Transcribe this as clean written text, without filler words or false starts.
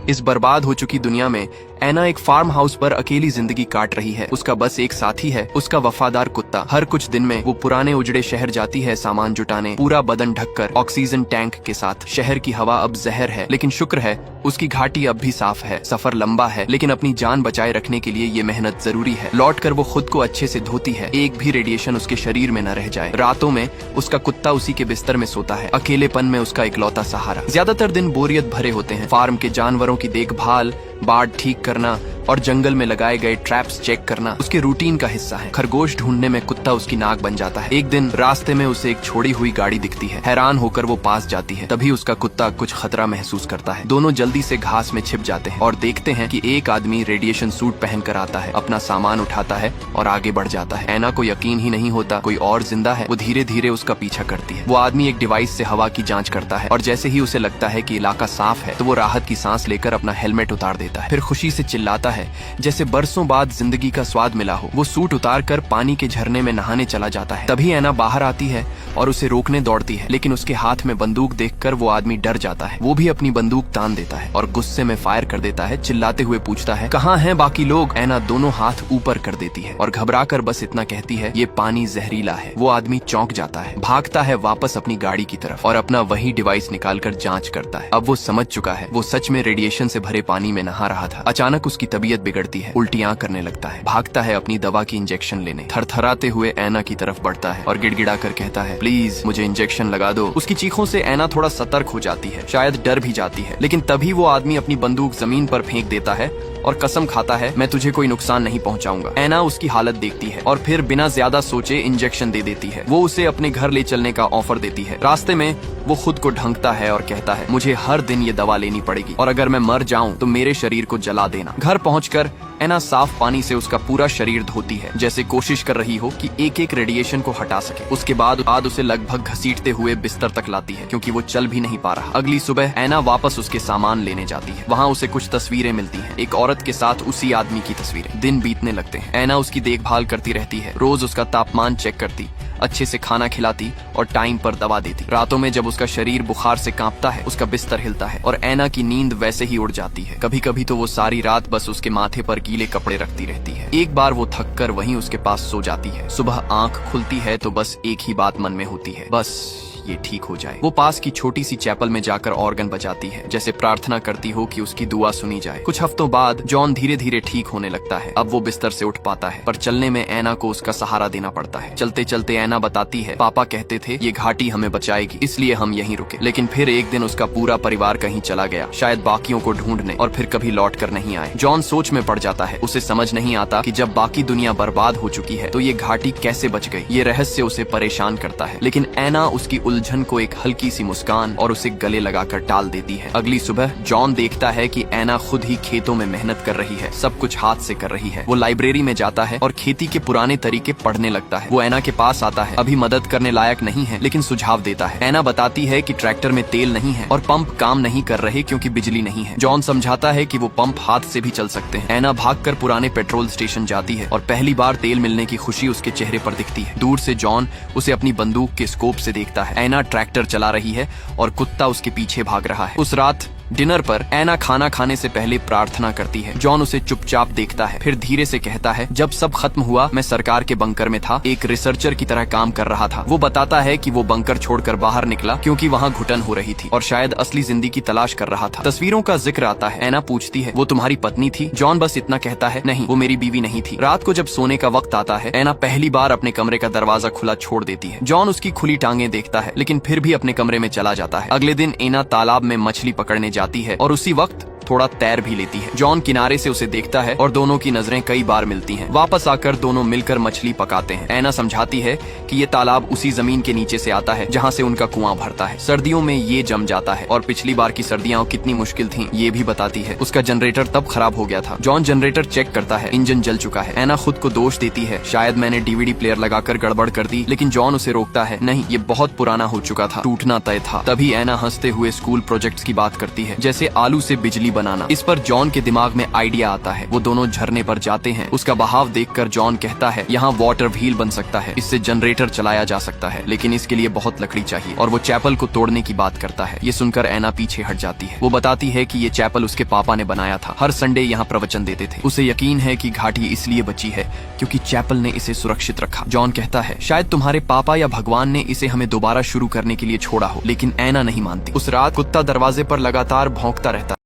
इस बर्बाद हो चुकी दुनिया में एना एक फार्म हाउस पर अकेली जिंदगी काट रही है। उसका बस एक साथी है, उसका वफादार कुत्ता। हर कुछ दिन में वो पुराने उजड़े शहर जाती है सामान जुटाने, पूरा बदन ढककर ऑक्सीजन टैंक के साथ। शहर की हवा अब जहर है, लेकिन शुक्र है उसकी घाटी अब भी साफ है। सफर लंबा है, लेकिन अपनी जान बचाए रखने के लिए ये मेहनत जरूरी है। लौटकर वो खुद को अच्छे से धोती है, एक भी रेडिएशन उसके शरीर में न रह जाए। रातों में उसका कुत्ता उसी के बिस्तर में सोता है, अकेलेपन में उसका इकलौता सहारा। ज्यादातर दिन बोरियत भरे होते हैं। फार्म के जानवरों की देखभाल, बाड़ ठीक करना और जंगल में लगाए गए ट्रैप्स चेक करना उसके रूटीन का हिस्सा है। खरगोश ढूंढने में कुत्ता उसकी नाक बन जाता है। एक दिन रास्ते में उसे एक छोड़ी हुई गाड़ी दिखती है। हैरान होकर वो पास जाती है। तभी उसका कुत्ता कुछ खतरा महसूस करता है। दोनों जल्दी से घास में छिप जाते हैं और देखते हैं कि एक आदमी रेडिएशन सूट पहनकर आता है, अपना सामान उठाता है और आगे बढ़ जाता है। एना को यकीन ही नहीं होता कोई और जिंदा है। वो धीरे धीरे उसका पीछा करती है। वो आदमी एक डिवाइस से हवा की जांच करता है और जैसे ही उसे लगता है कि इलाका साफ है तो वो राहत की सांस लेकर अपना हेलमेट उतार देता है। फिर खुशी से चिल्लाता है जैसे बरसों बाद जिंदगी का स्वाद मिला हो। वो सूट उतार कर पानी के झरने में नहाने चला जाता है। तभी एना बाहर आती है और उसे रोकने दौड़ती है, लेकिन उसके हाथ में बंदूक देखकर वो आदमी डर जाता है। वो भी अपनी बंदूक तान देता है और गुस्से में फायर कर देता है। चिल्लाते हुए पूछता है, कहाँ हैं बाकी लोग? एना दोनों हाथ ऊपर कर देती है और घबराकर बस इतना कहती है, ये पानी जहरीला है। वो आदमी चौंक जाता है, भागता है वापस अपनी गाड़ी की तरफ और अपना वही डिवाइस निकालकर जांच करता है। अब वो समझ चुका है, वो सच में रेडिएशन से भरे पानी में नहा रहा था। अचानक उसकी तबीयत बिगड़ती है, उल्टियां करने लगता है। भागता है अपनी दवा की इंजेक्शन लेने। थरथराते हुए एना की तरफ बढ़ता है और गिड़गिड़ा कर कहता है, प्लीज मुझे इंजेक्शन लगा दो। उसकी चीखों से एना थोड़ा सतर्क हो जाती है, शायद डर भी जाती है, लेकिन तभी वो आदमी अपनी बंदूक जमीन पर फेंक देता है और कसम खाता है, मैं तुझे कोई नुकसान नहीं पहुंचाऊंगा। एना उसकी हालत देखती है और फिर बिना ज्यादा सोचे इंजेक्शन दे देती है। वो उसे अपने घर ले चलने का ऑफर देती है। रास्ते में वो खुद को ढंकता है और कहता है, मुझे हर दिन ये दवा लेनी पड़ेगी और अगर मैं मर जाऊं तो मेरे शरीर को जला देना। घर पहुंचकर एना साफ पानी से उसका पूरा शरीर धोती है, जैसे कोशिश कर रही हो कि एक एक रेडिएशन को हटा सके। उसके बाद उसे लगभग घसीटते हुए बिस्तर तक लाती है, क्योंकि वो चल भी नहीं पा रहा। अगली सुबह एना वापस उसके सामान लेने जाती है। वहाँ उसे कुछ तस्वीरें मिलती हैं, एक औरत के साथ उसी आदमी की तस्वीरें। दिन बीतने लगते हैं। एना उसकी देखभाल करती रहती है, रोज उसका तापमान चेक करती, अच्छे से खाना खिलाती और टाइम पर दवा देती। रातों में जब उसका शरीर बुखार से कांपता है, उसका बिस्तर हिलता है और एना की नींद वैसे ही उड़ जाती है। कभी कभी तो वो सारी रात बस उसके माथे पर गीले कपड़े रखती रहती है। एक बार वो थक कर वहीं उसके पास सो जाती है। सुबह आंख खुलती है तो बस एक ही बात मन में होती है, बस ये ठीक हो जाए। वो पास की छोटी सी चैपल में जाकर ऑर्गन बजाती है, जैसे प्रार्थना करती हो कि उसकी दुआ सुनी जाए। कुछ हफ्तों बाद जॉन धीरे धीरे ठीक होने लगता है। अब वो बिस्तर से उठ पाता है, पर चलने में एना को उसका सहारा देना पड़ता है। चलते चलते एना बताती है, पापा कहते थे ये घाटी हमें बचाएगी, इसलिए हम यहीं रुके। लेकिन फिर एक दिन उसका पूरा परिवार कहीं चला गया, शायद बाकियों को ढूंढने, और फिर कभी लौट कर नहीं आए। जॉन सोच में पड़ जाता है। उसे समझ नहीं आता कि जब बाकी दुनिया बर्बाद हो चुकी है तो ये घाटी कैसे बच गई। ये रहस्य उसे परेशान करता है, लेकिन एना उसकी उलझन को एक हल्की सी मुस्कान और उसे गले लगाकर टाल देती है। अगली सुबह जॉन देखता है कि एना खुद ही खेतों में मेहनत कर रही है, सब कुछ हाथ से कर रही है। वो लाइब्रेरी में जाता है और खेती के पुराने तरीके पढ़ने लगता है। वो एना के पास आता है, अभी मदद करने लायक नहीं है, लेकिन सुझाव देता है। एना बताती है कि ट्रैक्टर में तेल नहीं है और पंप काम नहीं कर रहे क्योंकि बिजली नहीं है। जॉन समझाता है कि वो पंप हाथ से भी चल सकते हैं। एना भागकर पुराने पेट्रोल स्टेशन जाती है और पहली बार तेल मिलने की खुशी उसके चेहरे पर दिखती है। दूर से जॉन उसे अपनी बंदूक के स्कोप से देखता है। एना ट्रैक्टर चला रही है और कुत्ता उसके पीछे भाग रहा है। उस रात डिनर पर एना खाना खाने से पहले प्रार्थना करती है। जॉन उसे चुपचाप देखता है, फिर धीरे से कहता है, जब सब खत्म हुआ मैं सरकार के बंकर में था, एक रिसर्चर की तरह काम कर रहा था। वो बताता है कि वो बंकर छोड़कर बाहर निकला क्योंकि वहाँ घुटन हो रही थी और शायद असली जिंदगी की तलाश कर रहा था। तस्वीरों का जिक्र आता है। एना पूछती है, वो तुम्हारी पत्नी थी? जॉन बस इतना कहता है, नहीं, वो मेरी बीवी नहीं थी। रात को जब सोने का वक्त आता है, एना पहली बार अपने कमरे का दरवाजा खुला छोड़ देती है। जॉन उसकी खुली टांगे देखता है, लेकिन फिर भी अपने कमरे में चला जाता है। अगले दिन एना तालाब में मछली पकड़ने जाती है और उसी वक्त थोड़ा तैर भी लेती है। जॉन किनारे से उसे देखता है और दोनों की नजरें कई बार मिलती हैं। वापस आकर दोनों मिलकर मछली पकाते हैं। एना समझाती है कि ये तालाब उसी जमीन के नीचे से आता है जहाँ से उनका कुआं भरता है। सर्दियों में ये जम जाता है और पिछली बार की सर्दियां कितनी मुश्किल थीं ये भी बताती है। उसका जनरेटर तब खराब हो गया था। जॉन जनरेटर चेक करता है, इंजन जल चुका है। एना खुद को दोष देती है, शायद मैंने डीवीडी प्लेयर लगाकर गड़बड़ कर दी, लेकिन जॉन उसे रोकता है, नहीं, ये बहुत पुराना हो चुका था, टूटना तय था। तभी एना हंसते हुए स्कूल प्रोजेक्ट्स की बात करती है, जैसे आलू से बिजली बनाना। इस पर जॉन के दिमाग में आइडिया आता है। वो दोनों झरने पर जाते हैं। उसका बहाव देखकर जॉन कहता है यहाँ वाटर व्हील बन सकता है, इससे जनरेटर चलाया जा सकता है, लेकिन इसके लिए बहुत लकड़ी चाहिए, और वो चैपल को तोड़ने की बात करता है। ये सुनकर एना पीछे हट जाती है। वो बताती है कि ये चैपल उसके पापा ने बनाया था, हर संडे यहाँ प्रवचन देते थे। उसे यकीन है कि घाटी इसलिए बची है क्योंकि चैपल ने इसे सुरक्षित रखा। जॉन कहता है शायद तुम्हारे पापा या भगवान ने इसे हमें दोबारा शुरू करने के लिए छोड़ा हो, लेकिन एना नहीं मानती। उस रात कुत्ता दरवाजे पर लगातार भौंकता रहता।